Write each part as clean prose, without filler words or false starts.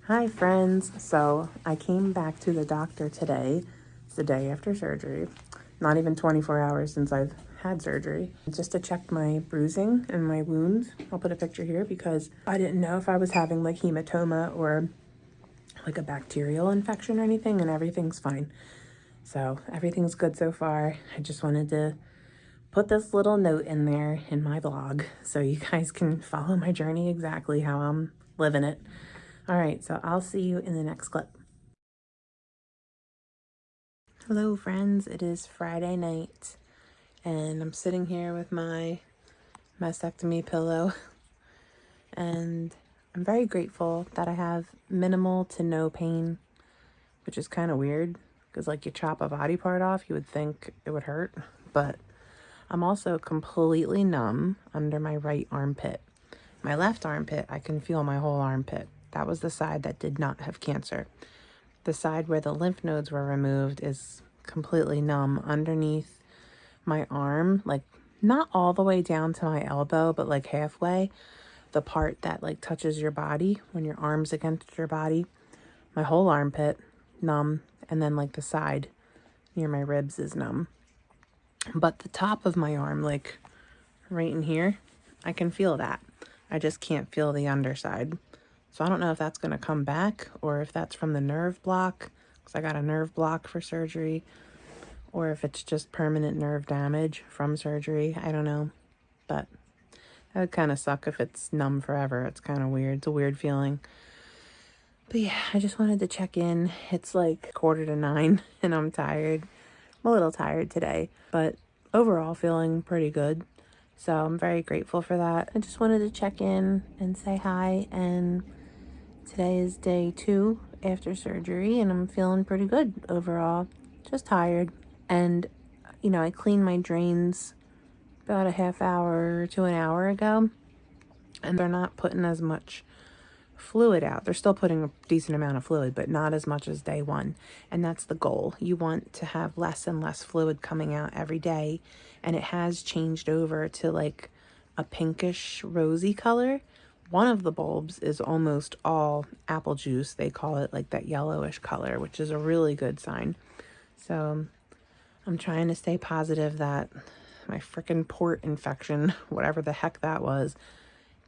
Hi friends, so I came back to the doctor today. It's the day after surgery, not even 24 hours since I've had surgery, just to check my bruising and my wounds. I'll put a picture here because I didn't know if I was having like hematoma or like a bacterial infection or anything, and everything's fine. So everything's good so far. I just wanted to put this little note in there in my blog so you guys can follow my journey exactly how I'm living it. All right, so I'll see you in the next clip. Hello friends, it is Friday night and I'm sitting here with my mastectomy pillow and I'm very grateful that I have minimal to no pain, which is kind of weird because like you chop a body part off, you would think it would hurt, but I'm also completely numb under my right armpit. My left armpit, I can feel my whole armpit. That was the side that did not have cancer. The side where the lymph nodes were removed is completely numb underneath my arm, like not all the way down to my elbow, but like halfway, the part that like touches your body when your arm's against your body. My whole armpit numb, and then like the side near my ribs is numb. But the top of my arm, like right in here, I can feel that. I just can't feel the underside. So I don't know if that's going to come back or if that's from the nerve block, because I got a nerve block for surgery, or if it's just permanent nerve damage from surgery. I don't know, but that would kind of suck if it's numb forever. It's kind of weird. It's a weird feeling. But yeah, I just wanted to check in. It's like 8:45 and I'm tired. I'm a little tired today, but overall feeling pretty good. So I'm very grateful for that. I just wanted to check in and say hi, and today is day 2 after surgery and I'm feeling pretty good overall. Just tired. And, you know, I cleaned my drains about a half hour to an hour ago, and they're not putting as much fluid out. They're still putting a decent amount of fluid, but not as much as day 1. And that's the goal. You want to have less and less fluid coming out every day. And it has changed over to like a pinkish rosy color. One of the bulbs is almost all apple juice. They call it like that yellowish color, which is a really good sign. So I'm trying to stay positive that my frickin' port infection, whatever the heck that was,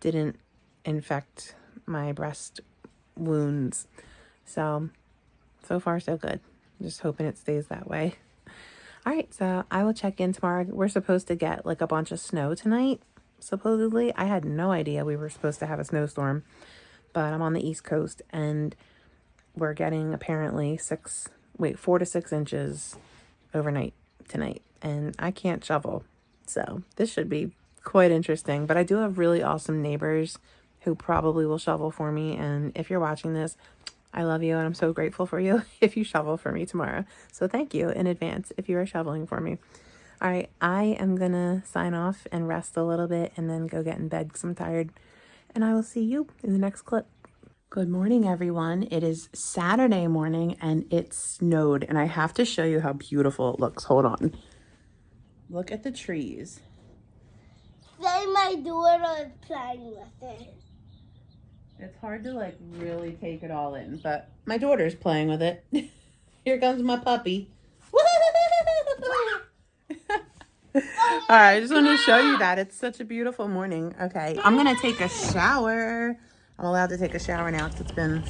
didn't infect my breast wounds. So far so good. Just hoping it stays that way. All right, so I will check in tomorrow. We're supposed to get like a bunch of snow tonight, supposedly. I had no idea we were supposed to have a snowstorm, but I'm on the East Coast and we're getting apparently 4 to 6 inches overnight tonight, and I can't shovel. So this should be quite interesting, but I do have really awesome neighbors who probably will shovel for me. And if you're watching this, I love you and I'm so grateful for you if you shovel for me tomorrow. So thank you in advance if you are shoveling for me. All right, I am gonna sign off and rest a little bit and then go get in bed because I'm tired. And I will see you in the next clip. Good morning, everyone. It is Saturday morning and it snowed, and I have to show you how beautiful it looks. Hold on. Look at the trees. Say my daughter is playing with it. It's hard to like really take it all in, but my daughter's playing with it. Here comes my puppy. All right, I just wanted to show you that. It's such a beautiful morning. Okay, I'm gonna take a shower. I'm allowed to take a shower now because it's been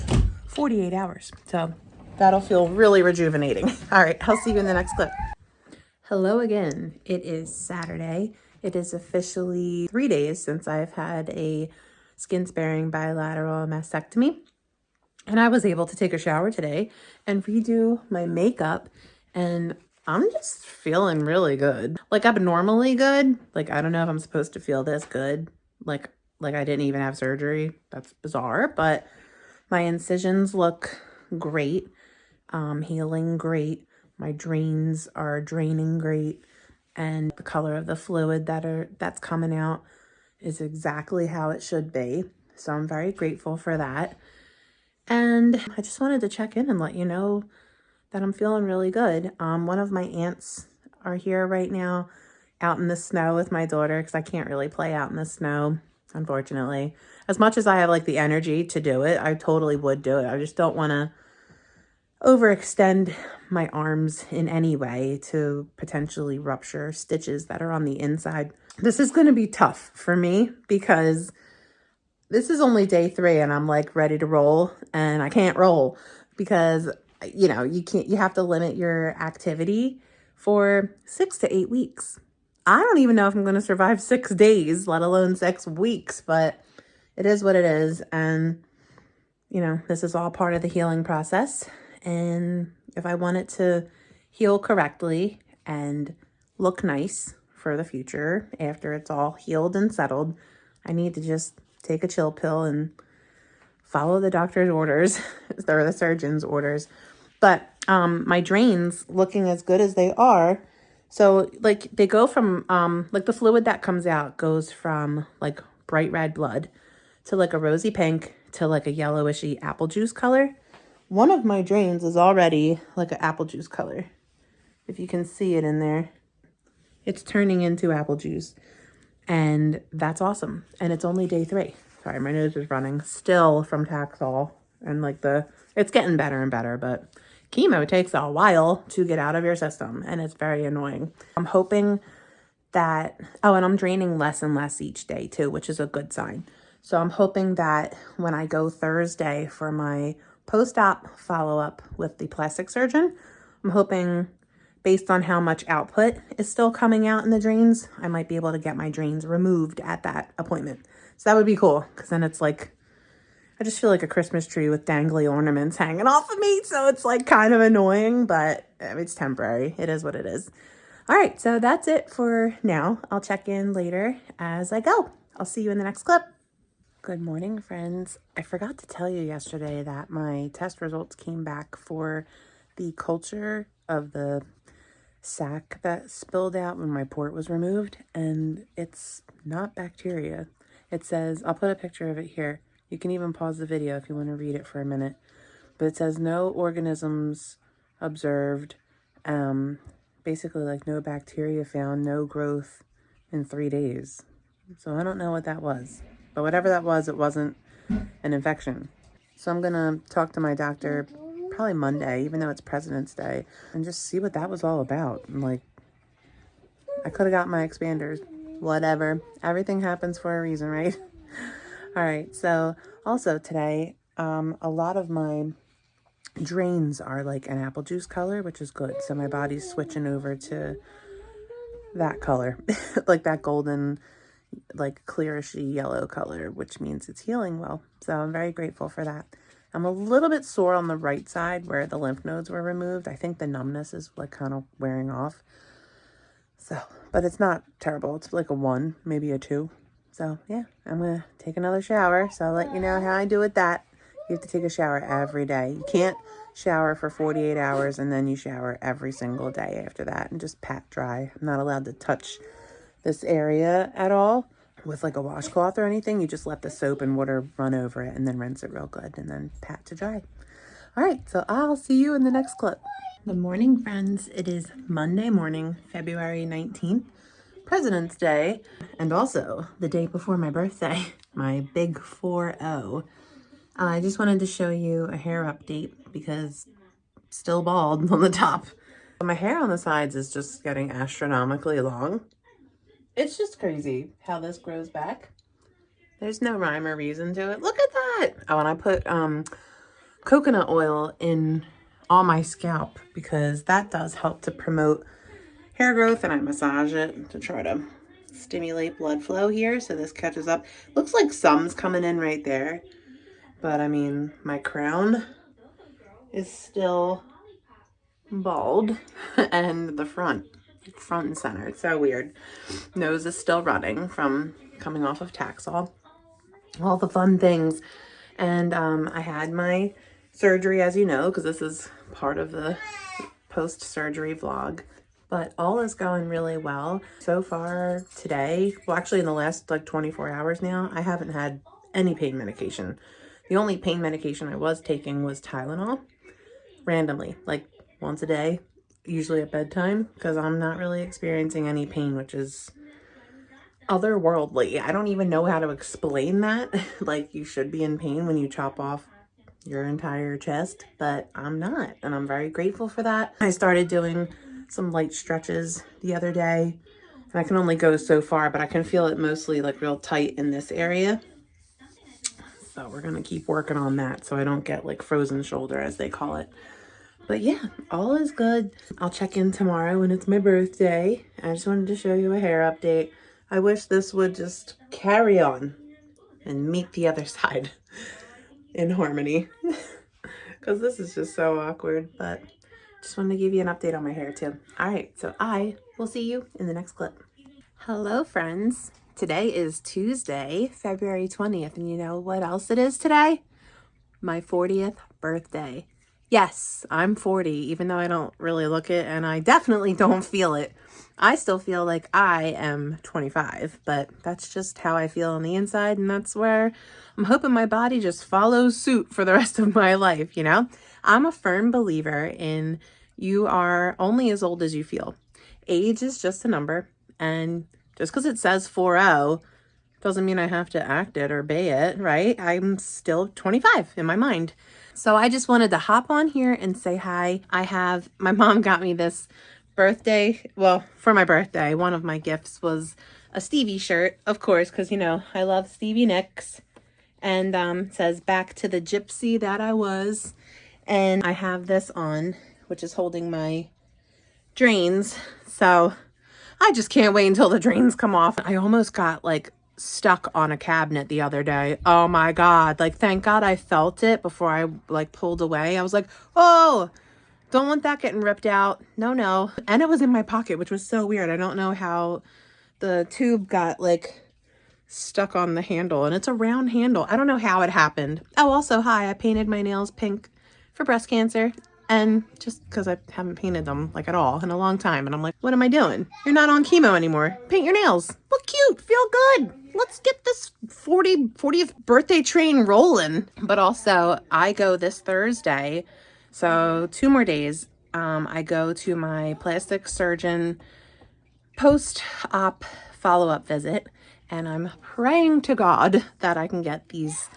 48 hours. So that'll feel really rejuvenating. All right, I'll see you in the next clip. Hello again. It is Saturday. It is officially 3 days since I've had a skin-sparing bilateral mastectomy. And I was able to take a shower today and redo my makeup, and I'm just feeling really good. Like I'm normally good. Like I don't know if I'm supposed to feel this good. Like I didn't even have surgery. That's bizarre, but my incisions look great. Healing great. My drains are draining great, and the color of the fluid that's coming out is exactly how it should be. So I'm very grateful for that. And I just wanted to check in and let you know that I'm feeling really good. One of my aunts are here right now out in the snow with my daughter because I can't really play out in the snow. unfortunately. As much as I have like the energy to do it, I totally would do it. I just don't want to overextend my arms in any way to potentially rupture stitches that are on the inside. This is going to be tough for me because this is only day 3 and I'm like ready to roll, and I can't roll because, you know, you have to limit your activity for 6 to 8 weeks. I don't even know if I'm going to survive 6 days, let alone 6 weeks, but it is what it is. And, you know, this is all part of the healing process. And if I want it to heal correctly and look nice for the future after it's all healed and settled, I need to just take a chill pill and follow the doctor's orders or the surgeon's orders. But my drains looking as good as they are. So like they go from like the fluid that comes out goes from like bright red blood to like a rosy pink to like a yellowishy apple juice color. One of my drains is already like an apple juice color. If you can see it in there, it's turning into apple juice. And that's awesome. And it's only day 3. Sorry, my nose is running still from Taxol. And like it's getting better and better, but chemo takes a while to get out of your system and it's very annoying. I'm hoping that, oh, and I'm draining less and less each day too, which is a good sign. So I'm hoping that when I go Thursday for my post-op follow-up with the plastic surgeon, I'm hoping based on how much output is still coming out in the drains, I might be able to get my drains removed at that appointment. So that would be cool, because then it's like, I just feel like a Christmas tree with dangly ornaments hanging off of me. So it's like kind of annoying, but it's temporary. It is what it is. All right, so that's it for now. I'll check in later as I go. I'll see you in the next clip. Good morning, friends. I forgot to tell you yesterday that my test results came back for the culture of the sac that spilled out when my port was removed, and it's not bacteria. It says, I'll put a picture of it here. You can even pause the video if you want to read it for a minute. But it says no organisms observed, basically like no bacteria found, no growth in 3 days. So I don't know what that was. But whatever that was, it wasn't an infection. So I'm going to talk to my doctor probably Monday, even though it's President's Day, and just see what that was all about. And like, I could have got my expanders. Whatever. Everything happens for a reason, right? All right. So also today, a lot of my drains are like an apple juice color, which is good. So my body's switching over to that color, like that golden, like clearishy yellow color, which means it's healing well. So I'm very grateful for that. I'm a little bit sore on the right side where the lymph nodes were removed. I think the numbness is like kind of wearing off. So, but it's not terrible. It's like a 1, maybe a 2. So yeah, I'm going to take another shower. So I'll let you know how I do with that. You have to take a shower every day. You can't shower for 48 hours and then you shower every single day after that and just pat dry. I'm not allowed to touch this area at all with like a washcloth or anything. You just let the soap and water run over it and then rinse it real good and then pat to dry. All right, so I'll see you in the next clip. Good morning, friends. It is Monday morning, February 19th, President's Day, and also the day before my birthday, my big 4-0. I just wanted to show you a hair update because still bald on the top. My hair on the sides is just getting astronomically long. It's just crazy how this grows back. There's no rhyme or reason to it. Look at that. Oh, and I put coconut oil in on my scalp because that does help to promote hair growth, and I massage it to try to stimulate blood flow here so this catches up. Looks like some's coming in right there, but I mean, my crown is still bald and the front and center. It's so weird. Nose is still running from coming off of Taxol. All the fun things. And I had my surgery, as you know, because this is part of the post-surgery vlog. But all is going really well. So far today, well actually in the last like 24 hours now, I haven't had any pain medication. The only pain medication I was taking was Tylenol, randomly, like once a day, usually at bedtime, because I'm not really experiencing any pain, which is otherworldly. I don't even know how to explain that. Like, you should be in pain when you chop off your entire chest, but I'm not, and I'm very grateful for that. I started doing some light stretches the other day, and I can only go so far, but I can feel it mostly like real tight in this area. So we're gonna keep working on that so I don't get like frozen shoulder, as they call it. But yeah, all is good. I'll check in tomorrow when it's my birthday. I just wanted to show you a hair update. I wish this would just carry on and meet the other side in harmony, because this is just so awkward. But just wanted to give you an update on my hair too. All right, so I will see you in the next clip. Hello, friends. Today is Tuesday, February 20th, and you know what else it is today? My 40th birthday. Yes, I'm 40, even though I don't really look it, and I definitely don't feel it. I still feel like I am 25, but that's just how I feel on the inside, and that's where I'm hoping my body just follows suit for the rest of my life, you know? I'm a firm believer in you are only as old as you feel. Age is just a number, and just because it says 40 doesn't mean I have to act it or be it, right? I'm still 25 in my mind. So I just wanted to hop on here and say hi. My mom got me this birthday, well, for my birthday, one of my gifts was a Stevie shirt, of course, because, you know, I love Stevie Nicks. And says, "Back to the gypsy that I was." And I have this on, which is holding my drains. So I just can't wait until the drains come off. I almost got like stuck on a cabinet the other day. Oh my God. Like, thank God I felt it before I like pulled away. I was like, oh, don't want that getting ripped out. No, no. And it was in my pocket, which was so weird. I don't know how the tube got like stuck on the handle, and it's a round handle. I don't know how it happened. Oh, also, hi, I painted my nails pink for breast cancer. And just because I haven't painted them like at all in a long time. And I'm like, what am I doing? You're not on chemo anymore. Paint your nails. Look cute. Feel good. Let's get this 40th birthday train rolling. But also, I go this Thursday. So 2 more days. I go to my plastic surgeon post-op follow-up visit. And I'm praying to God that I can get these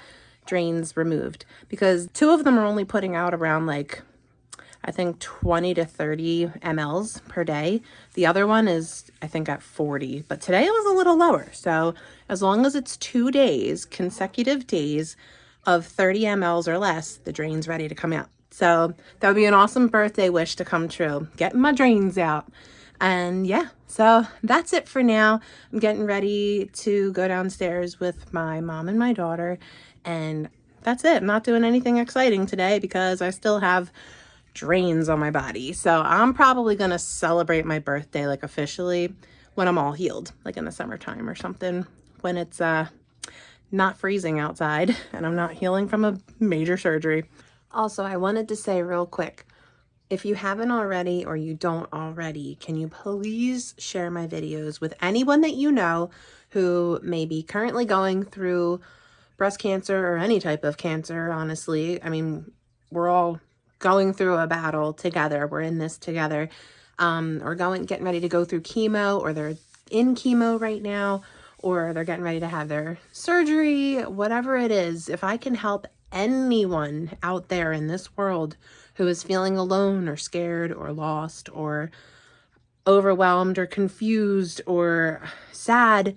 drains removed. Because 2 of them are only putting out around like, I think 20 to 30 mLs per day. The other one is, I think, at 40, but today it was a little lower. So as long as it's 2 days, consecutive days of 30 mLs or less, the drain's ready to come out. So that would be an awesome birthday wish to come true, getting my drains out. And yeah, so that's it for now. I'm getting ready to go downstairs with my mom and my daughter, and that's it. I'm not doing anything exciting today because I still have drains on my body. So I'm probably gonna celebrate my birthday like officially when I'm all healed, like in the summertime or something, when it's not freezing outside and I'm not healing from a major surgery. Also, I wanted to say real quick, if you haven't already or you don't already, can you please share my videos with anyone that you know who may be currently going through breast cancer or any type of cancer, honestly. I mean, we're all going through a battle together. We're in this together. Or getting ready to go through chemo, or they're in chemo right now, or they're getting ready to have their surgery, whatever it is. If I can help anyone out there in this world who is feeling alone or scared or lost or overwhelmed or confused or sad,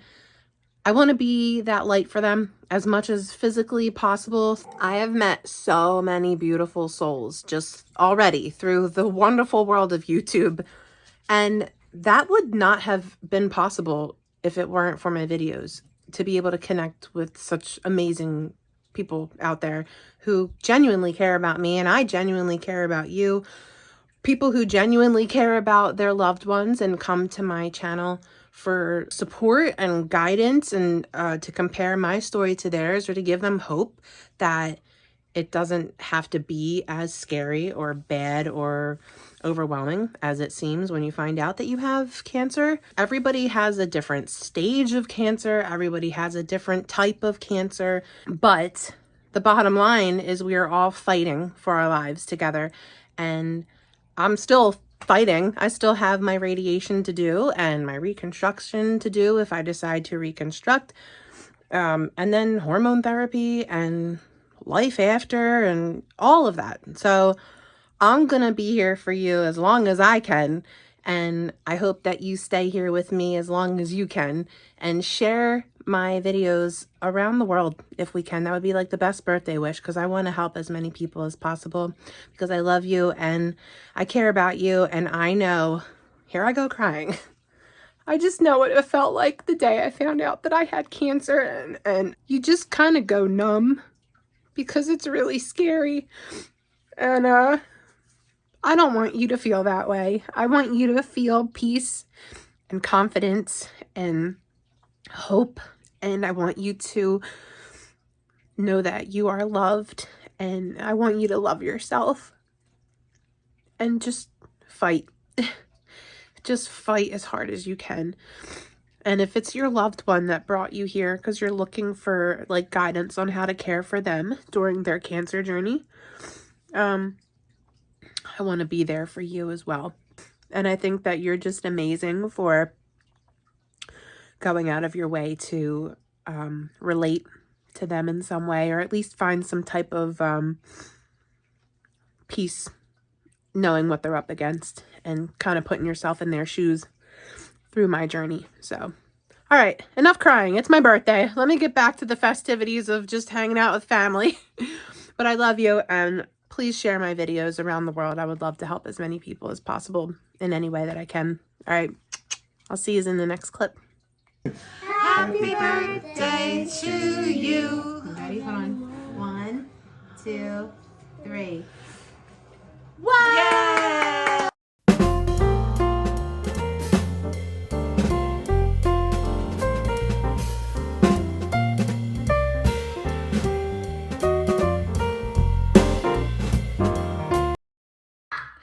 I want to be that light for them as much as physically possible. I have met so many beautiful souls just already through the wonderful world of YouTube. And that would not have been possible if it weren't for my videos, to be able to connect with such amazing people out there who genuinely care about me, and I genuinely care about you. People who genuinely care about their loved ones and come to my channel for support and guidance, and to compare my story to theirs, or to give them hope that it doesn't have to be as scary or bad or overwhelming as it seems when you find out that you have cancer. Everybody has a different stage of cancer. Everybody has a different type of cancer. But the bottom line is we are all fighting for our lives together. And I'm still fighting. I still have my radiation to do and my reconstruction to do if I decide to reconstruct. And then hormone therapy and life after and all of that. So I'm going to be here for you as long as I can. And I hope that you stay here with me as long as you can and share my videos around the world if we can. That would be like the best birthday wish, because I want to help as many people as possible because I love you and I care about you. And I know, here I go crying. I just know what it felt like the day I found out that I had cancer, and you just kind of go numb because it's really scary. And I don't want you to feel that way. I want you to feel peace and confidence and hope. And I want you to know that you are loved. And I want you to love yourself. And just fight. Just fight as hard as you can. And if it's your loved one that brought you here because you're looking for like guidance on how to care for them during their cancer journey, I want to be there for you as well. And I think that you're just amazing for going out of your way to relate to them in some way, or at least find some type of peace knowing what they're up against and kind of putting yourself in their shoes through my journey. So, all right, enough crying. It's my birthday. Let me get back to the festivities of just hanging out with family. But I love you, and please share my videos around the world. I would love to help as many people as possible in any way that I can. All right, I'll see you in the next clip. Happy birthday to you. Ready? Hold on. 1, 2, 3. What? Yeah!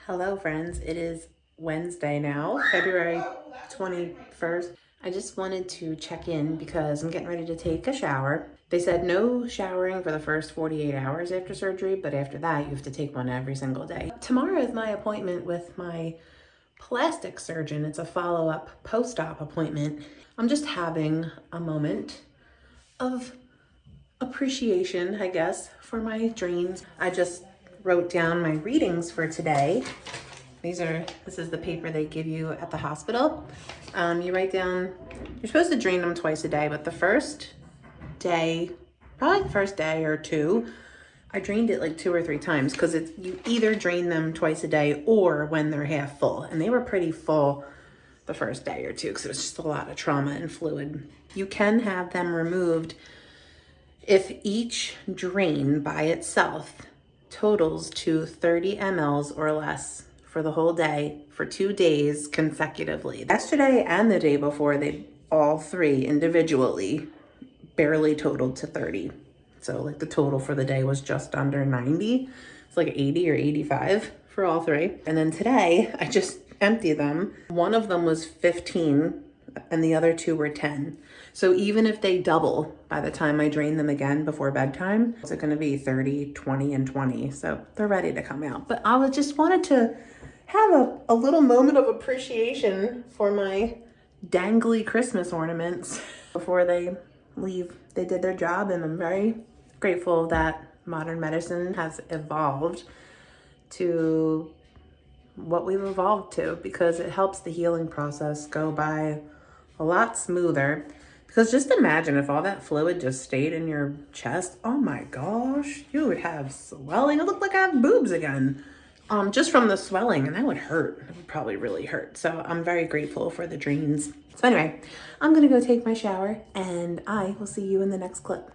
Hello friends, it is Wednesday now, February 21st. I just wanted to check in because I'm getting ready to take a shower. They said no showering for the first 48 hours after surgery, but after that you have to take one every single day. Tomorrow is my appointment with my plastic surgeon. It's a follow-up post-op appointment. I'm just having a moment of appreciation, I guess, for my drains. I just wrote down my readings for today. This is the paper they give you at the hospital. You write down, you're supposed to drain them twice a day, but the first day, probably the first day or two, I drained it like 2 or 3 times because you either drain them twice a day or when they're half full. And they were pretty full the first day or two because it was just a lot of trauma and fluid. You can have them removed if each drain by itself totals to 30 mLs or less for the whole day for 2 days consecutively. Yesterday and the day before, they all 3 individually barely totaled to 30. So like the total for the day was just under 90. It's like 80 or 85 for all 3. And then today I just emptied them. One of them was 15 and the other 2 were 10. So even if they double by the time I drain them again before bedtime, it's going to be 30, 20, and 20. So they're ready to come out. But I just wanted to have a little moment of appreciation for my dangly Christmas ornaments before they leave. They did their job, and I'm very grateful that modern medicine has evolved to what we've evolved to, because it helps the healing process go by a lot smoother. Because just imagine if all that fluid just stayed in your chest. Oh my gosh, you would have swelling. It looked like I have boobs again. Just from the swelling, and that would hurt. It would probably really hurt. So I'm very grateful for the drains. So anyway, I'm gonna go take my shower and I will see you in the next clip.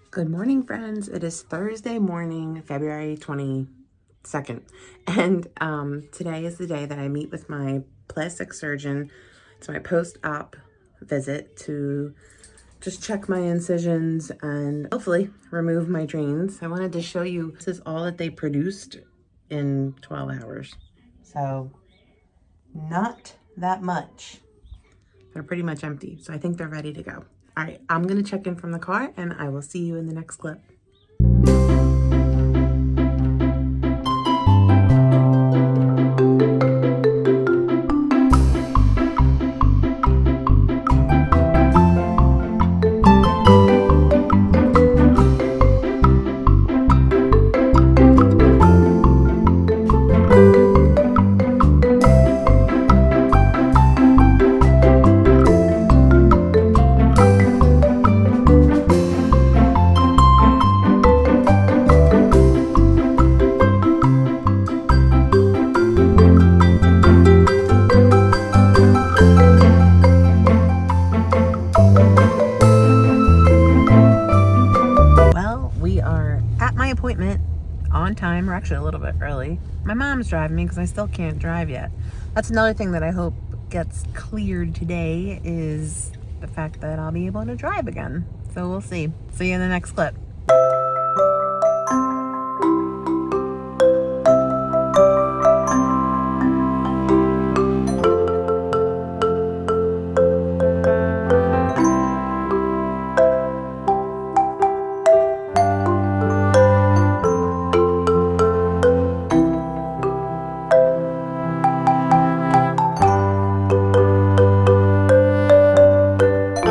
Good morning, friends. It is Thursday morning, February 22nd. And today is the day that I meet with my plastic surgeon. It's my post-op visit to just check my incisions and hopefully remove my drains. I wanted to show you, this is all that they produced in 12 hours. So not that much. They're pretty much empty. So I think they're ready to go. All right, I'm gonna check in from the car and I will see you in the next clip. appointment on time, or actually a little bit early. My mom's driving me because I still can't drive yet. That's another thing that I hope gets cleared today, is the fact that I'll be able to drive again. So we'll see. See you in the next clip.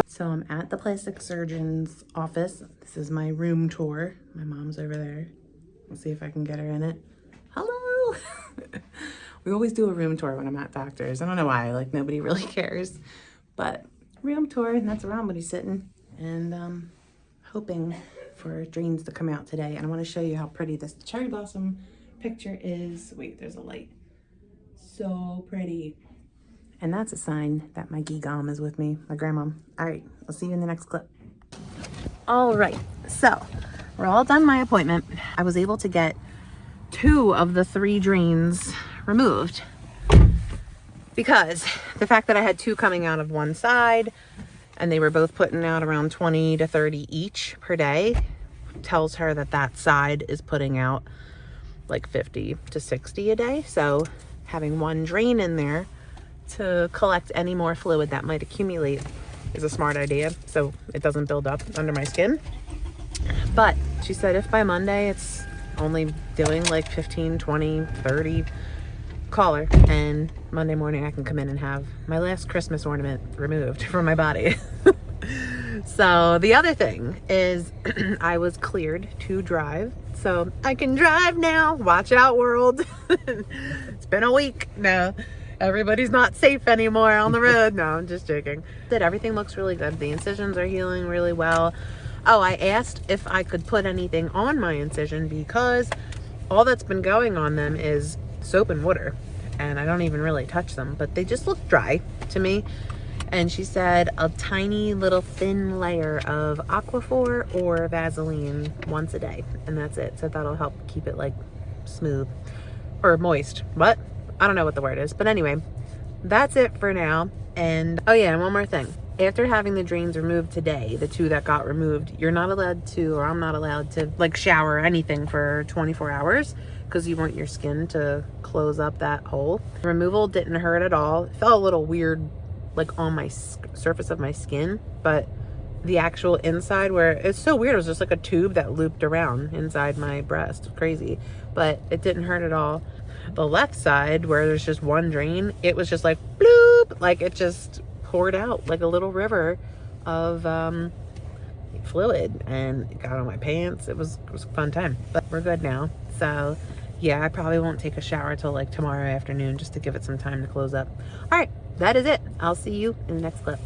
So I'm at the plastic surgeon's office. This is my room tour. My mom's over there. We'll see if I can get her in it. Hello. We always do a room tour when I'm at doctors. I don't know why, like nobody really cares, but room tour, and that's where I'm gonna be sitting, and hoping for dreams to come out today. And I want to show you how pretty this cherry blossom picture is. Wait, there's a light. So pretty. And that's a sign that my gigam is with me, my grandma. All right, I'll see you in the next clip. All right, so we're all done my appointment. I was able to get 2 of the 3 drains removed because the fact that I had 2 coming out of one side and they were both putting out around 20 to 30 each per day tells her that that side is putting out like 50 to 60 a day. So having one drain in there to collect any more fluid that might accumulate is a smart idea, so it doesn't build up under my skin. But she said if by Monday it's only doing like 15, 20, 30, call her, and Monday morning I can come in and have my last Christmas ornament removed from my body. So the other thing is I was cleared to drive, so I can drive now. Watch out, world. It's been a week now. Everybody's not safe anymore on the road. No, I'm just joking. That everything looks really good. The incisions are healing really well. Oh, I asked if I could put anything on my incision because all that's been going on them is soap and water, and I don't even really touch them, but they just look dry to me. And she said a tiny little thin layer of Aquaphor or Vaseline once a day, and that's it. So that'll help keep it like smooth or moist. What? I don't know what the word is, but anyway, that's it for now. And oh yeah, and one more thing. After having the drains removed today, the 2 that got removed, you're not allowed to, or I'm not allowed to, like shower or anything for 24 hours because you want your skin to close up that hole. The removal didn't hurt at all. It felt a little weird, like on my surface of my skin, but the actual inside where it's so weird, it was just like a tube that looped around inside my breast. Crazy, but it didn't hurt at all. The left side where there's just one drain, it was just like bloop, like it just poured out like a little river of fluid, and it got on my pants. It was a fun time, but we're good now. So yeah, I probably won't take a shower till like tomorrow afternoon just to give it some time to close up. All right, that is it. I'll see you in the next clip.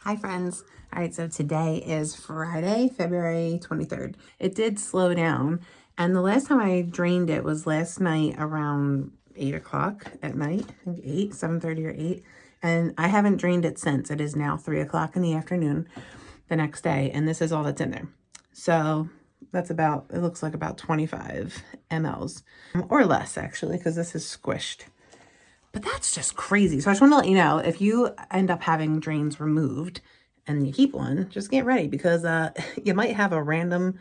Hi friends. All right, so today is Friday, February 23rd. It did slow down, and the last time I drained it was last night around 8 o'clock at night. I think 8, 7:30 or 8. And I haven't drained it since. It is now 3 o'clock in the afternoon the next day, and this is all that's in there. So that's about, it looks like about 25 mLs or less actually, because this is squished. But that's just crazy. So I just want to let you know, if you end up having drains removed and you keep one, just get ready, because you might have a random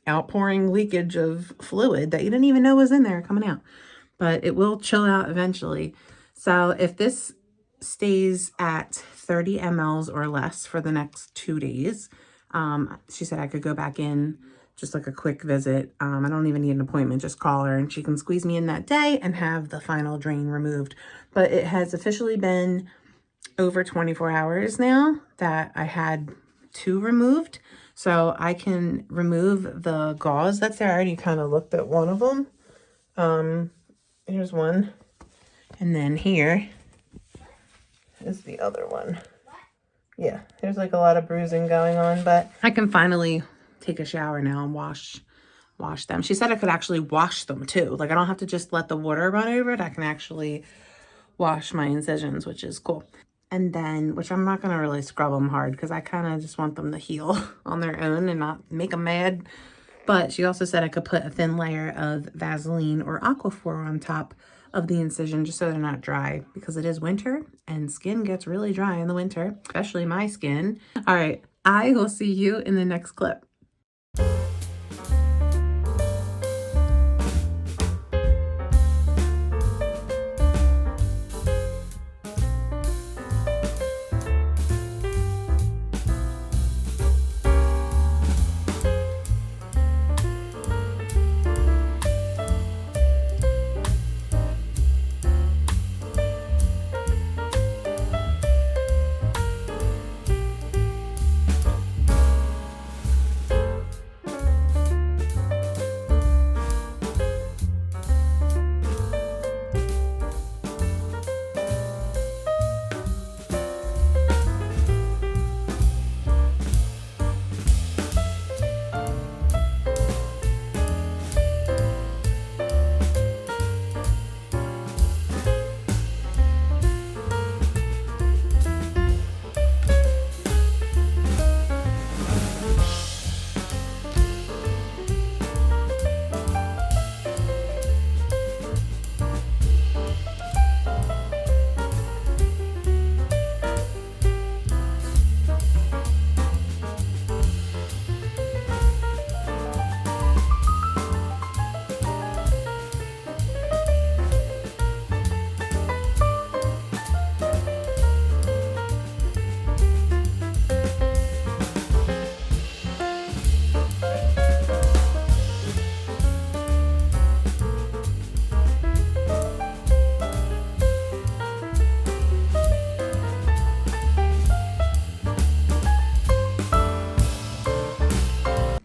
outpouring leakage of fluid that you didn't even know was in there coming out. But it will chill out eventually. So if this stays at 30 mLs or less for the next 2 days, she said I could go back in, just like a quick visit. I don't even need an appointment, just call her and she can squeeze me in that day and have the final drain removed. But it has officially been over 24 hours now that I had 2 removed. So I can remove the gauze that's there. I already kind of looked at one of them. Here's one. And then here is the other one. yeah, there's like a lot of bruising going on, but I can finally take a shower now and wash them. She said I could actually wash them too. Like I don't have to just let the water run over it. I can actually wash my incisions, which is cool. And then, which I'm not going to really scrub them hard because I kind of just want them to heal on their own and not make them mad. But she also said I could put a thin layer of Vaseline or Aquaphor on top of the incision just so they're not dry, because it is winter and skin gets really dry in the winter, especially my skin. All right, I will see you in the next clip.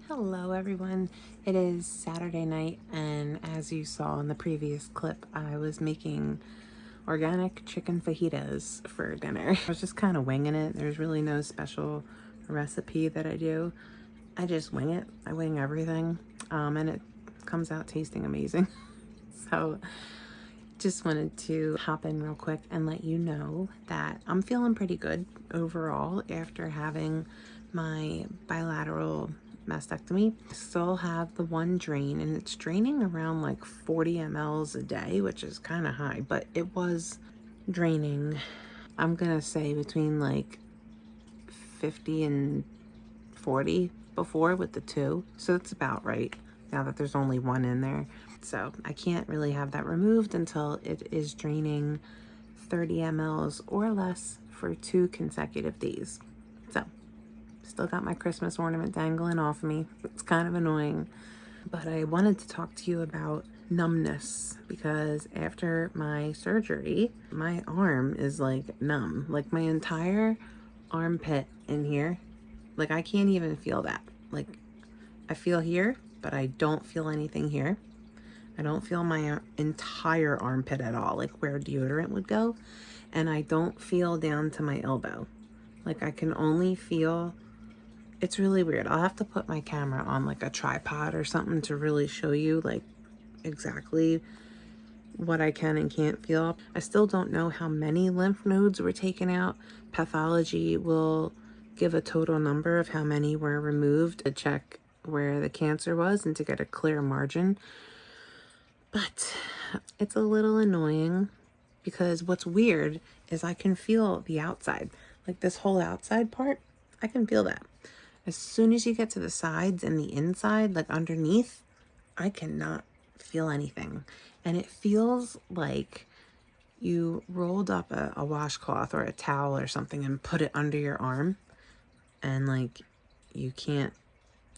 Hello everyone, it is Saturday night, and as you saw in the previous clip, I was making organic chicken fajitas for dinner. I was just kind of winging it. There's really no special recipe that I do. I just wing it. I wing everything, and it comes out tasting amazing. So just wanted to hop in real quick and let you know that I'm feeling pretty good overall after having my bilateral mastectomy. Still have the one drain, and it's draining around like 40 mLs a day, which is kind of high, but it was draining, I'm gonna say, between like 50 and 40 before with the two, so it's about right now that there's only one in there. So I can't really have that removed until it is draining 30 mLs or less for 2 consecutive days. So still got my Christmas ornament dangling off me. It's kind of annoying, but I wanted to talk to you about numbness, because after my surgery, my arm is like numb, like my entire armpit in here. Like I can't even feel that. Like I feel here, but I don't feel anything here. I don't feel my entire armpit at all, like where deodorant would go. And I don't feel down to my elbow. Like I can only feel, it's really weird. I'll have to put my camera on like a tripod or something to really show you like exactly what I can and can't feel. I still don't know how many lymph nodes were taken out. Pathology will give a total number of how many were removed to check where the cancer was and to get a clear margin. But it's a little annoying because what's weird is I can feel the outside, like this whole outside part, I can feel that. As soon as you get to the sides and the inside, like underneath, I cannot feel anything. And it feels like you rolled up a washcloth or a towel or something and put it under your arm, and like you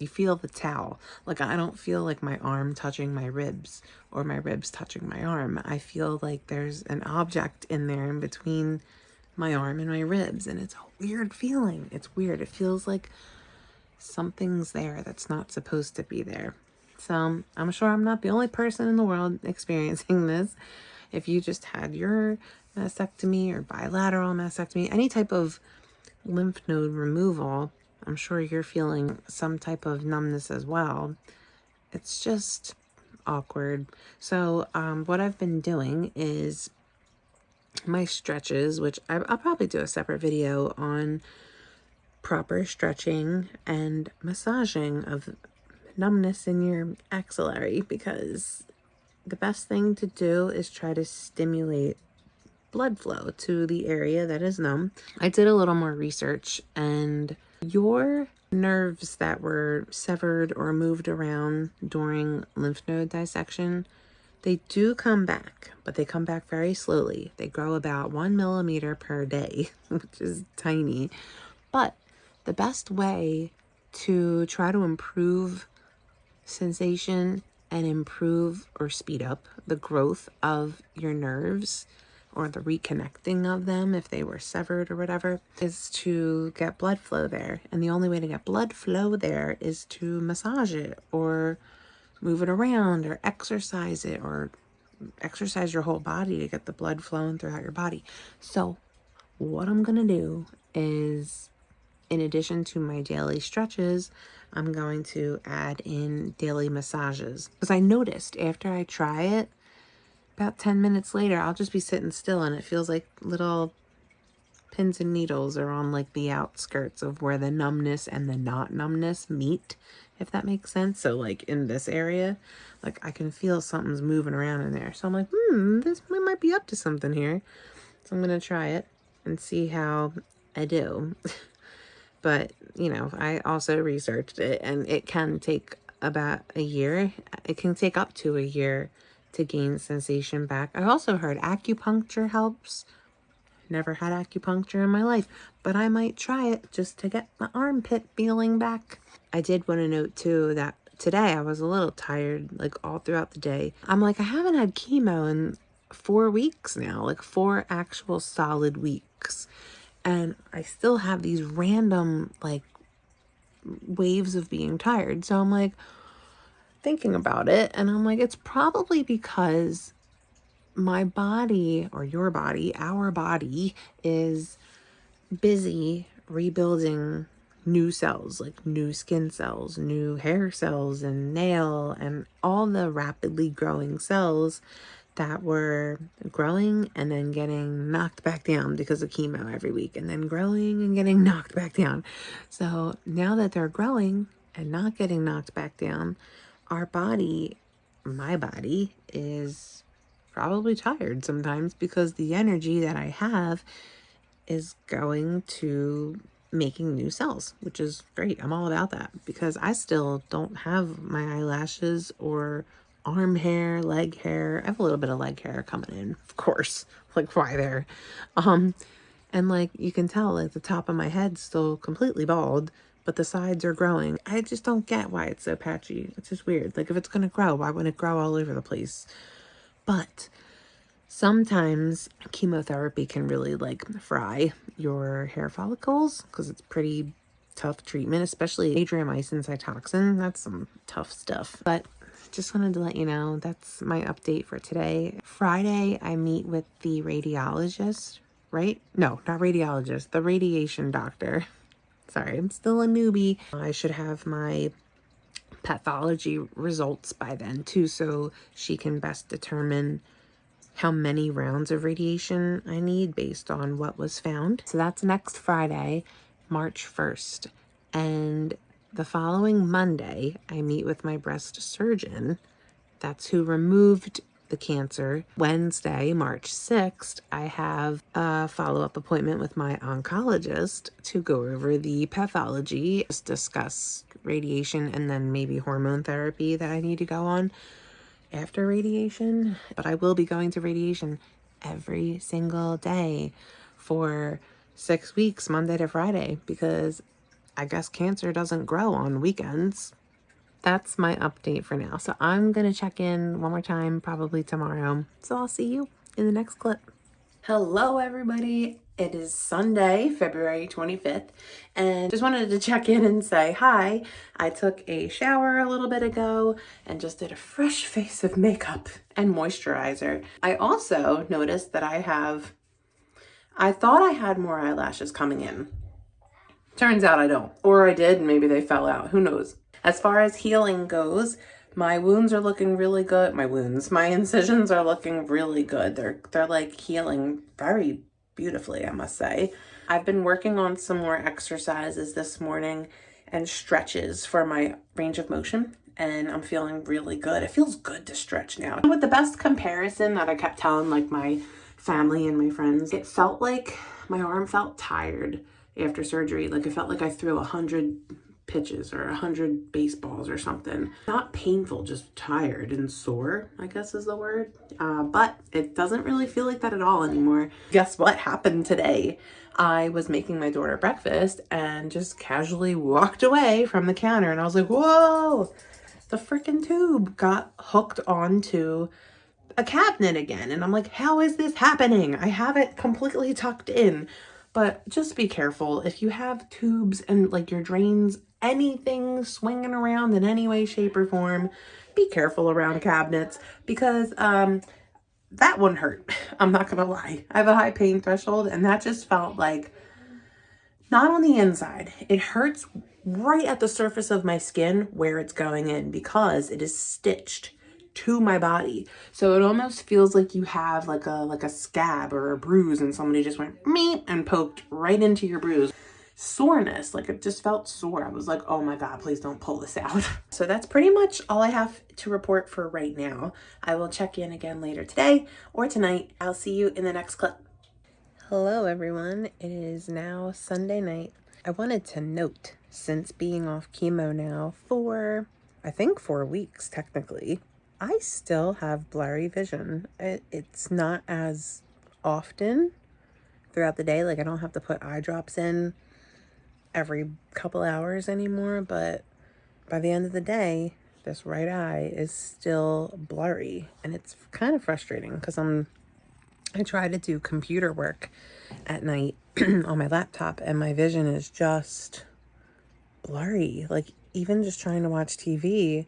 feel the towel. Like I don't feel like my arm touching my ribs or my ribs touching my arm. I feel like there's an object in there in between my arm and my ribs, and it's a weird feeling. It's weird. It feels like something's there that's not supposed to be there. So I'm sure I'm not the only person in the world experiencing this. If you just had your mastectomy or bilateral mastectomy, any type of lymph node removal, I'm sure you're feeling some type of numbness as well. It's just awkward. So what I've been doing is my stretches, which I'll probably do a separate video on proper stretching and massaging of numbness in your axillary, because the best thing to do is try to stimulate blood flow to the area that is numb. I did a little more research, and your nerves that were severed or moved around during lymph node dissection, they do come back, but they come back very slowly. They grow about 1 millimeter per day, which is tiny. But the best way to try to improve sensation and improve or speed up the growth of your nerves, or the reconnecting of them if they were severed or whatever, is to get blood flow there. And the only way to get blood flow there is to massage it or move it around or exercise it, or exercise your whole body to get the blood flowing throughout your body. So what I'm gonna do is, in addition to my daily stretches, I'm going to add in daily massages. Because I noticed after I try it, about 10 minutes later, I'll just be sitting still and it feels like little pins and needles are on like the outskirts of where the numbness and the not numbness meet, if that makes sense. So like in this area, like I can feel something's moving around in there. So I'm like, this, we might be up to something here. So I'm going to try it and see how I do. But, you know, I also researched it, and it can take about a year. It can take up to a year to gain sensation back. I also heard acupuncture helps. Never had acupuncture in my life, but I might try it just to get my armpit feeling back. I did want to note too that today I was a little tired, like all throughout the day. I'm like, I haven't had chemo in 4 weeks now, like 4 actual solid weeks. And I still have these random like waves of being tired. So I'm like thinking about it, and I'm like, it's probably because my body, or your body, our body, is busy rebuilding new cells, like new skin cells, new hair cells, and nail, and all the rapidly growing cells that were growing and then getting knocked back down because of chemo every week, and then growing and getting knocked back down. So now that they're growing and not getting knocked back down, our body, my body, is probably tired sometimes because the energy that I have is going to making new cells, which is great. I'm all about that, because I still don't have my eyelashes or arm hair, leg hair. I have a little bit of leg hair coming in, of course, like why there. And like you can tell, like the top of my head's still completely bald, but the sides are growing. I just don't get why it's so patchy. It's just weird. Like if it's gonna grow, why wouldn't it grow all over the place? But sometimes chemotherapy can really like fry your hair follicles, because it's pretty tough treatment, especially adriamycin cytoxin. That's some tough stuff. But just wanted to let you know that's my update for today. Friday, I meet with the radiologist, right? No, not radiologist, the radiation doctor. Sorry, I'm still a newbie. I should have my pathology results by then too, so she can best determine how many rounds of radiation I need based on what was found. So that's next Friday, March 1st. And the following Monday, I meet with my breast surgeon. That's who removed the cancer. Wednesday, March 6th, I have a follow-up appointment with my oncologist to go over the pathology, just discuss radiation and then maybe hormone therapy that I need to go on after radiation. But I will be going to radiation every single day for 6 weeks, Monday to Friday, because I guess cancer doesn't grow on weekends. That's my update for now. So I'm going to check in one more time, probably tomorrow. So I'll see you in the next clip. Hello, everybody. It is Sunday, February 25th, and just wanted to check in and say hi. I took a shower a little bit ago and just did a fresh face of makeup and moisturizer. I also noticed that I thought I had more eyelashes coming in, Turns out I don't. Or I did and maybe they fell out. Who knows? As far as healing goes, my wounds are looking really good. My incisions are looking really good. They're like healing very beautifully, I must say. I've been working on some more exercises this morning and stretches for my range of motion, and I'm feeling really good. It feels good to stretch now. With the best comparison that I kept telling like my family and my friends, it felt like my arm felt tired after surgery. Like it felt like I threw 100 pitches or 100 baseballs or something. Not painful, just tired and sore, I guess is the word. But it doesn't really feel like that at all anymore. Guess what happened today? I was making my daughter breakfast and just casually walked away from the counter, and I was like, whoa, the freaking tube got hooked onto a cabinet again. And I'm like, how is this happening? I have it completely tucked in. But just be careful. If you have tubes and like your drains, anything swinging around in any way, shape, or form, be careful around cabinets, because that one hurt. I'm not gonna lie. I have a high pain threshold, and that just felt like, not on the inside. It hurts right at the surface of my skin where it's going in, because it is stitched to my body. So it almost feels like you have like a scab or a bruise, and somebody just went meep and poked right into your bruise. Soreness, like it just felt sore. I was like, oh my God, please don't pull this out. So that's pretty much all I have to report for right now. I will check in again later today or tonight. I'll see you in the next clip. Hello everyone, it is now Sunday night. I wanted to note, since being off chemo now for, I think 4 weeks technically, I still have blurry vision. It's not as often throughout the day, like I don't have to put eye drops in every couple hours anymore, but by the end of the day, this right eye is still blurry, and it's kind of frustrating because I try to do computer work at night on my laptop, and my vision is just blurry. Like even just trying to watch TV,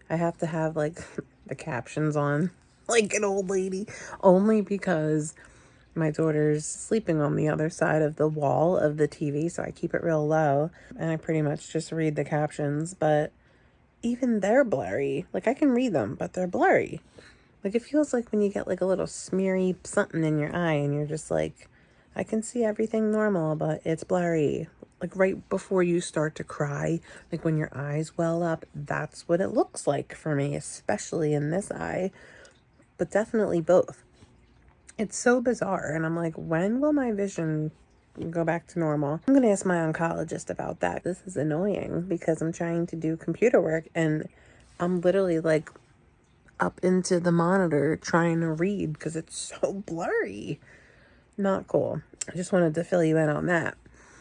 I have to have like the captions on like an old lady, only because my daughter's sleeping on the other side of the wall of the TV, so I keep it real low and I pretty much just read the captions. But even they're blurry. Like I can read them, but they're blurry. Like it feels like when you get like a little smeary something in your eye and you're just like, I can see everything normal, but it's blurry. Like right before you start to cry, like when your eyes well up, that's what it looks like for me, especially in this eye, but definitely both. It's so bizarre, and I'm like, when will my vision go back to normal? I'm gonna ask my oncologist about that. This is annoying because I'm trying to do computer work and I'm literally like up into the monitor trying to read because it's so blurry. Not cool. I just wanted to fill you in on that.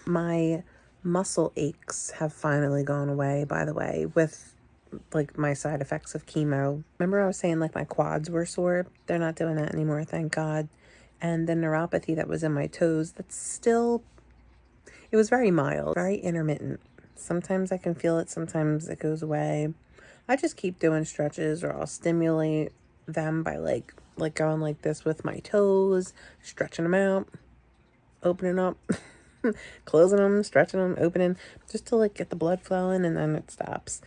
My muscle aches have finally gone away, by the way, with like my side effects of chemo. Remember I was saying like my quads were sore? They're not doing that anymore, thank God. And the neuropathy that was in my toes, that's still, it was very mild, very intermittent. Sometimes I can feel it, sometimes it goes away. I just keep doing stretches, or I'll stimulate them by like going like this with my toes, stretching them out, opening up, closing them, stretching them, opening, just to like get the blood flowing, and then it stops.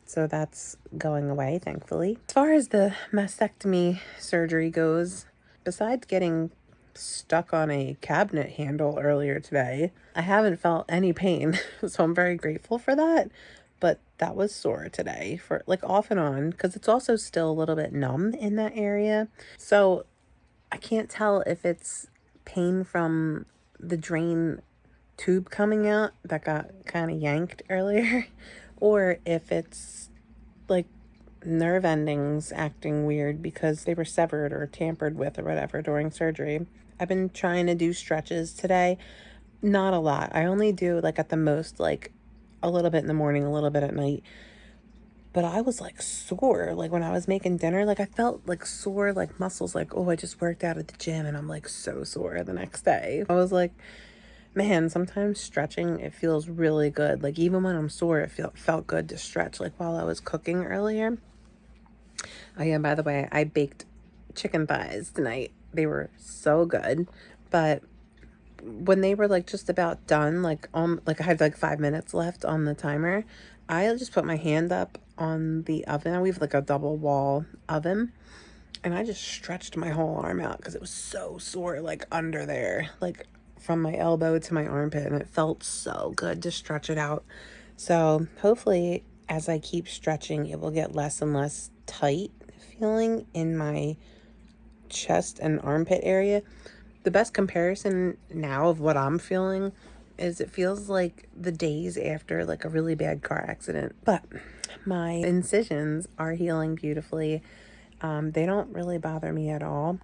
So that's going away, thankfully. As far as the mastectomy surgery goes, besides getting stuck on a cabinet handle earlier today, I haven't felt any pain. So I'm very grateful for that. But that was sore today, for like off and on, because it's also still a little bit numb in that area. So I can't tell if it's pain from the drain tube coming out that got kind of yanked earlier, or if it's like nerve endings acting weird because they were severed or tampered with or whatever during surgery. I've been trying to do stretches today. Not a lot. I only do like at the most like a little bit in the morning, a little bit at night. But I was like sore. Like when I was making dinner, like I felt like sore, like muscles, like, oh, I just worked out at the gym and I'm like so sore the next day. I was like, man, sometimes stretching, it feels really good. Like even when I'm sore, it felt good to stretch. Like while I was cooking earlier. Oh yeah, by the way, I baked chicken thighs tonight. They were so good. But when they were like just about done, like I had like 5 minutes left on the timer, I just put my hand up on the oven. We have like a double wall oven, and I just stretched my whole arm out because it was so sore, like under there, like from my elbow to my armpit, and it felt so good to stretch it out. So hopefully as I keep stretching, it will get less and less tight feeling in my chest and armpit area. The best comparison now of what I'm feeling is it feels like the days after like a really bad car accident. But my incisions are healing beautifully. They don't really bother me at all.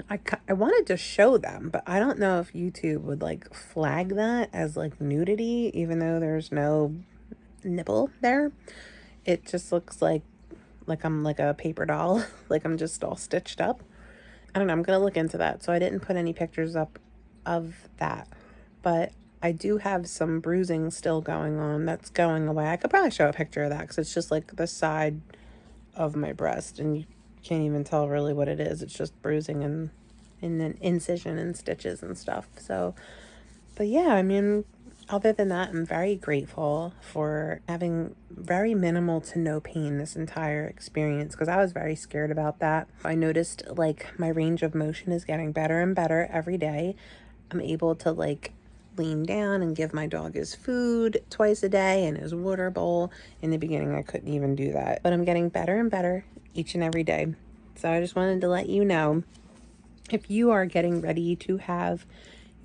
I wanted to show them, but I don't know if YouTube would like flag that as like nudity, even though there's no nipple there. It just looks like I'm like a paper doll, like I'm just all stitched up. I don't know, I'm gonna look into that. So I didn't put any pictures up of that, but I do have some bruising still going on that's going away. I could probably show a picture of that because it's just like the side of my breast, and you can't even tell really what it is. It's just bruising and an incision and stitches and stuff. So, but yeah, I mean, other than that, I'm very grateful for having very minimal to no pain this entire experience, because I was very scared about that. I noticed like my range of motion is getting better and better every day. I'm able to like lean down and give my dog his food twice a day and his water bowl. In the beginning, I couldn't even do that, but I'm getting better and better each and every day. So I just wanted to let you know, if you are getting ready to have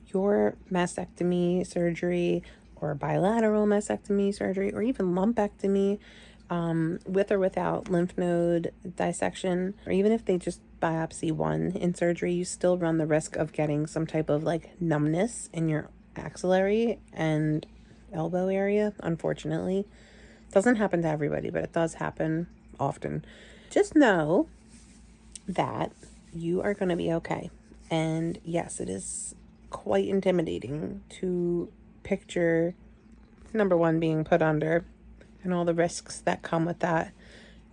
your mastectomy surgery or bilateral mastectomy surgery or even lumpectomy, with or without lymph node dissection, or even if they just biopsy one in surgery, you still run the risk of getting some type of like numbness in your axillary and elbow area. Unfortunately, it doesn't happen to everybody, but it does happen often. Just know that you are going to be okay. And yes, it is quite intimidating to picture, number one, being put under and all the risks that come with that.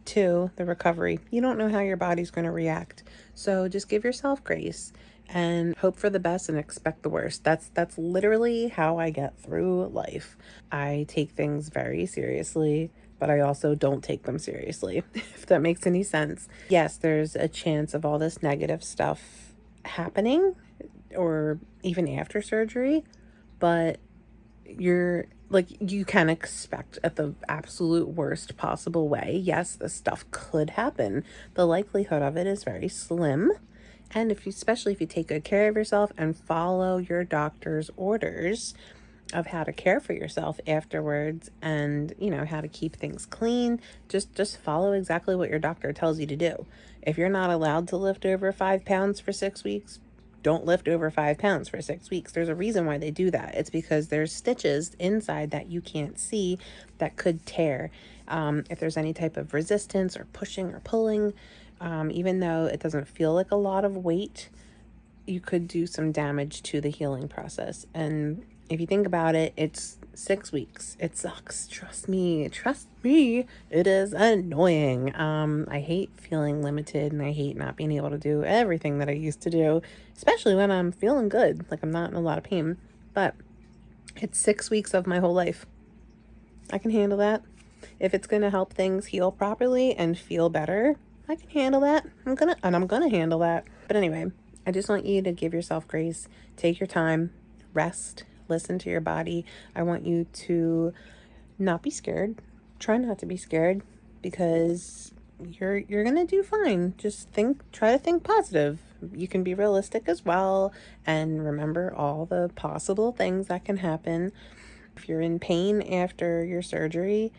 Two, the recovery. You don't know how your body's going to react. So just give yourself grace and hope for the best and expect the worst. That's literally how I get through life. I take things very seriously, but I also don't take them seriously, if that makes any sense. Yes, there's a chance of all this negative stuff happening or even after surgery, but you're like, you can expect at the absolute worst possible way. Yes, this stuff could happen. The likelihood of it is very slim. And if you, especially if you take good care of yourself and follow your doctor's orders of how to care for yourself afterwards, and you know how to keep things clean, just follow exactly what your doctor tells you to do. If you're not allowed to lift over 5 pounds for 6 weeks, don't lift over 5 pounds for 6 weeks. There's a reason why they do that. It's because there's stitches inside that you can't see that could tear. If there's any type of resistance or pushing or pulling, even though it doesn't feel like a lot of weight, you could do some damage to the healing process. And if you think about it, it's 6 weeks. It sucks. Trust me, it is annoying. I hate feeling limited, and I hate not being able to do everything that I used to do, especially when I'm feeling good, like I'm not in a lot of pain. But it's 6 weeks of my whole life. I can handle that. If it's going to help things heal properly and feel better, I can handle that. I'm gonna handle that. But anyway, I just want you to give yourself grace, take your time, rest, listen to your body. I want you to not be scared. Try not to be scared, because you're gonna do fine. Just try to think positive. You can be realistic as well, and remember all the possible things that can happen. If you're in pain after your surgery,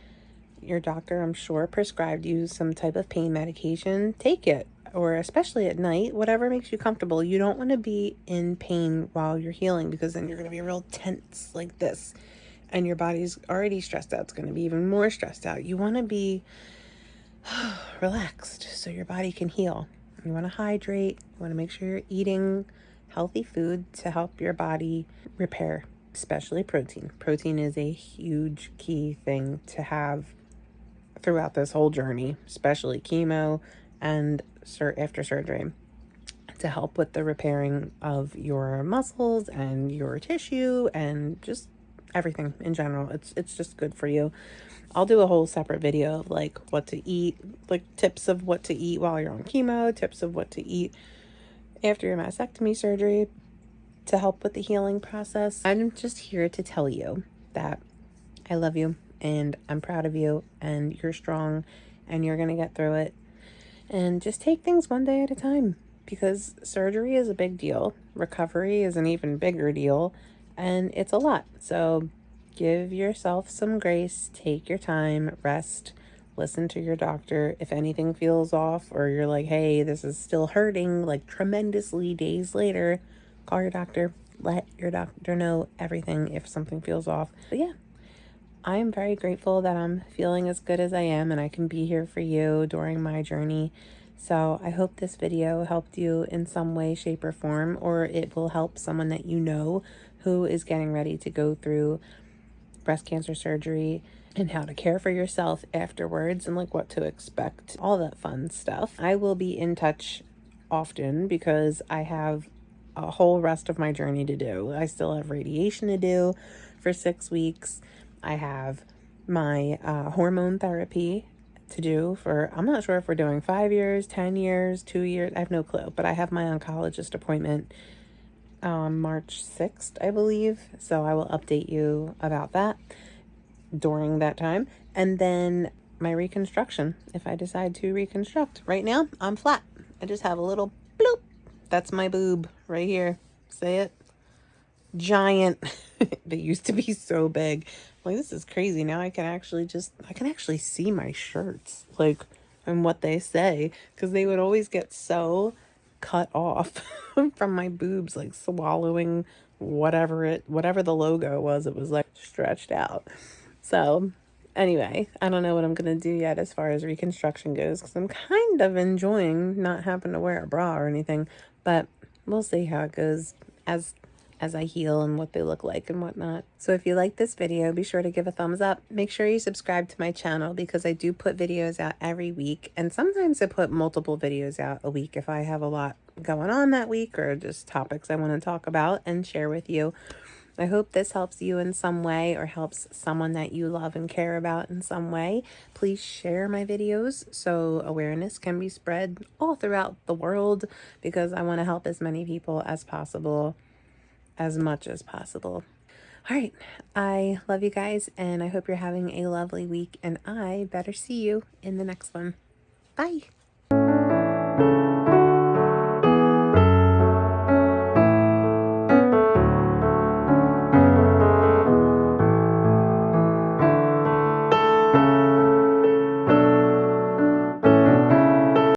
your doctor, I'm sure, prescribed you some type of pain medication. Take it. Or especially at night, whatever makes you comfortable. You don't want to be in pain while you're healing, because then you're going to be real tense like this, and your body's already stressed out. It's going to be even more stressed out. You want to be relaxed so your body can heal. You want to hydrate. You want to make sure you're eating healthy food to help your body repair, especially protein. Protein is a huge key thing to have throughout this whole journey, especially chemo and after surgery. to help with the repairing of your muscles and your tissue and just everything in general. It's just good for you. I'll do a whole separate video of like what to eat, like tips of what to eat while you're on chemo, tips of what to eat after your mastectomy surgery to help with the healing process. I'm just here to tell you that I love you and I'm proud of you and you're strong and you're going to get through it. And just take things one day at a time, because surgery is a big deal. Recovery is an even bigger deal, and it's a lot. So give yourself some grace, take your time, rest, listen to your doctor. If anything feels off or you're like, hey, this is still hurting like tremendously days later, call your doctor. Let your doctor know everything if something feels off. But yeah, I am very grateful that I'm feeling as good as I am and I can be here for you during my journey. So I hope this video helped you in some way, shape, or form, or it will help someone that you know who is getting ready to go through breast cancer surgery and how to care for yourself afterwards and like what to expect, all that fun stuff. I will be in touch often because I have a whole rest of my journey to do. I still have radiation to do for 6 weeks. I have my hormone therapy to do for, I'm not sure if we're doing 5 years, 10 years, 2 years. I have no clue, but I have my oncologist appointment on March 6th, I believe. So I will update you about that during that time. And then my reconstruction, if I decide to reconstruct. Right now, I'm flat. I just have a little bloop. That's my boob right here. Say it. Giant. They used to be so big. Like, this is crazy. Now I can actually see my shirts, like, and what they say, because they would always get so cut off from my boobs, like swallowing whatever the logo was. It was like stretched out. So anyway, I don't know what I'm gonna do yet as far as reconstruction goes, because I'm kind of enjoying not having to wear a bra or anything, but we'll see how it goes as I heal and what they look like and whatnot. So if you like this video, be sure to give a thumbs up. Make sure you subscribe to my channel, because I do put videos out every week, and sometimes I put multiple videos out a week if I have a lot going on that week or just topics I want to talk about and share with you. I hope this helps you in some way or helps someone that you love and care about in some way. Please share my videos so awareness can be spread all throughout the world, because I want to help as many people as possible, as much as possible. All right, I love you guys, and I hope you're having a lovely week, and I better see you in the next one. Bye.